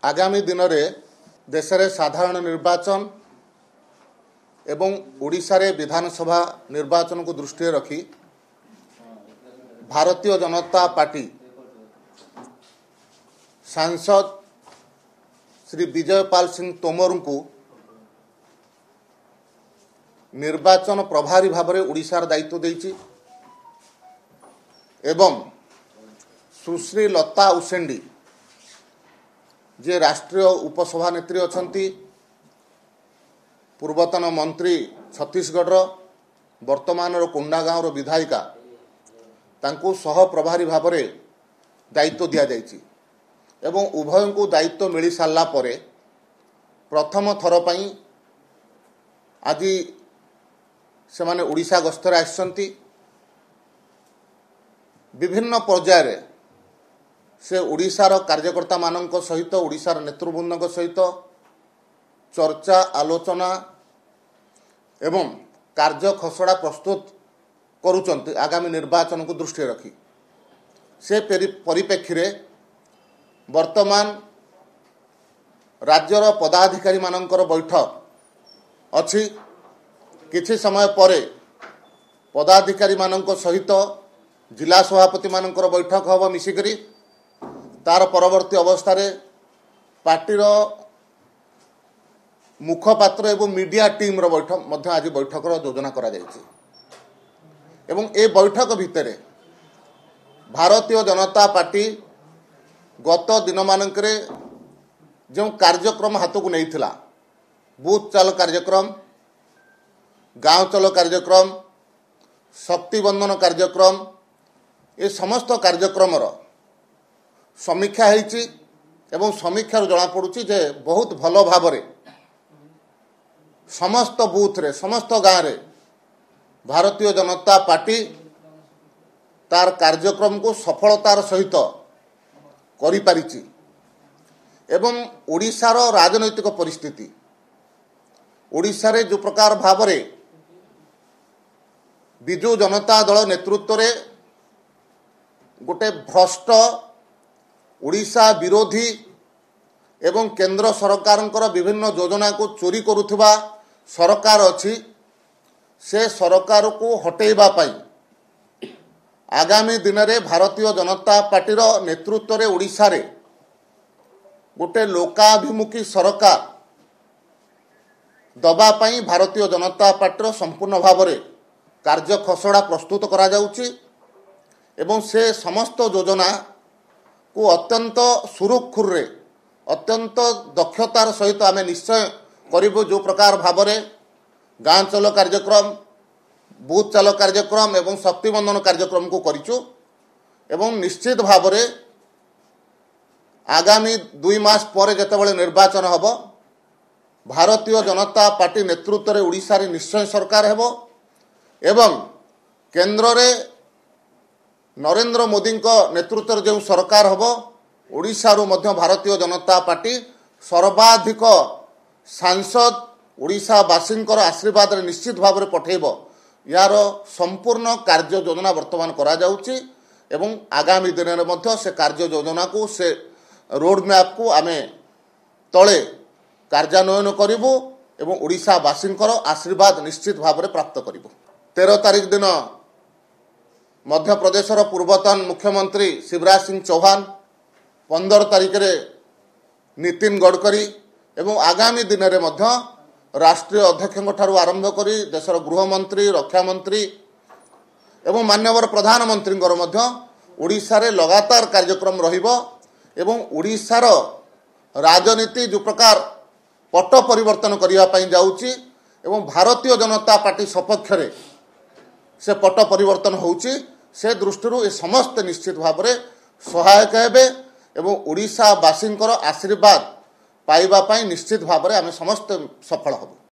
आगामी दिन में देश में साधारण निर्वाचन एवं ओडिशा रे विधानसभा निर्वाचन को दृष्टि रखी भारतीय जनता पार्टी सांसद श्री विजयपाल सिंह तोमर को निर्वाचन प्रभारी भाव में ओडिशार दायित्व देइछि एवं सुश्री लता उसेंडी जे राष्ट्रीय उपसभानेत्री अछंती पूर्वतन मंत्री छत्तीसगढ़ वर्तमान कोंडागांव विधायिका तांको सह प्रभारी भाव में दायित्व दि जाइछि एवं उभय को दायित्व मिल सारा पर प्रथम थर पई आज से माने ओडिशा गस्तर आछंती विभिन्न पर्यायर से ओडिशार कार्यकर्ता मानक सहित ओडिशार नेतृवृंद सहित चर्चा आलोचना एवं कार्य खसड़ा प्रस्तुत करुचंती आगामी निर्वाचन को दृष्टि रखी से परिप्रेक्षी रे वर्तमान राज्यर पदाधिकारी मानकर बैठक अछि किछि समय परे पदाधिकारी मानक सहित जिला सभापति मानकर बैठक हम मिसिकरी तार परवर्ती अवस्था रे पार्टीर मुखपात्र एवं मीडिया टीम रो बैठक मध्य आज बैठक योजना करा जायछि एवं ए बैठक भितर भारतीय जनता पार्टी गत दिन मानकरे जो कार्यक्रम हाथ को नहीं थिला बूथ चाल कार्यक्रम गांव चलो कार्यक्रम शक्ति बंधन कार्यक्रम ये समस्त कार्यक्रम समीक्षा होइछि एवं समीक्षा जना पड़ुछि जे बहुत भल भाव रे समस्त बूथ रे समस्त गाँव रे भारतीय जनता पार्टी तार कार्यक्रम को सफलतार सहित करि पारिछि एवं ओडिशार राजनैतिक परिस्थिति ओडिशा रे जो प्रकार भाव रे बिजु जनता दल नेतृत्व रे गोटे भ्रष्ट ओडिशा विरोधी एवं केंद्र सरकारंकर विभिन्न योजना को चोरी करुथिबा सरकार अछि से सरकार को हटेइबा पाई आगामी दिन में भारतीय जनता पार्टीर नेतृत्व रे ओडिशा रे गोटे लोकाभिमुखी सरकार दबा पाई भारतीय जनता पार्टीर संपूर्ण भाव में कार्य खसड़ा प्रस्तुत करा जाउछि एवं से समस्त योजना को अत्यंत सुरुखुर रे अत्यंत दक्षतार सहित आमे निश्चय करिबो जो प्रकार भाव में गाँ चलो कार्यक्रम बूथ चाल कार्यक्रम एवं शक्ति बंधन कार्यक्रम को करिचु एवं निश्चित भाव में आगामी 2 मास पर जेतेबेले निर्वाचन हबो भारतीय जनता पार्टी नेतृत्व रे ओडिशा रे निश्चय सरकार हेबो एवं केंद्र रे नरेंद्र मोदी को नेतृत्व जो सरकार हबो ओडिशा रो मध्य भारतीय जनता पार्टी सर्वाधिक सांसद ओडिशावासींकर आशीर्वाद रे निश्चित भाव में पठेबो यार संपूर्ण कार्य योजना वर्तमान करा जाउछि एवं आगामी दिन में मध्य से कार्य योजना को से रोड मैप को आमे तले कार्यान्वयन करिबो एवं ओडिशावासींकर आशीर्वाद निश्चित भाव में प्राप्त करिबो 13 तारिख दिन मध्य प्रदेशर पूर्वतन मुख्यमंत्री शिवराज सिंह चौहान 15 तारिख रे नितिन गडकरी एवं आगामी दिन में मध्य राष्ट्रीय अध्यक्ष आरंभ करी देशर गृहमंत्री रक्षा मंत्री एवं माननीय प्रधानमंत्री ओडिशा रे लगातार कार्यक्रम रहिबो एवं ओडिशार राजनीति जो प्रकार पट परिवर्तन करिया पई जाउची एवं भारतीय जनता पार्टी सपक्ष रे से पट परिवर्तन होउची से दृष्टि ए समस्त निश्चित भाव में सहायक हेबे एवं ओडिशावासींकर आशीर्वाद पाइबा पाई निश्चित भाव में आमे समस्त सफल हबो।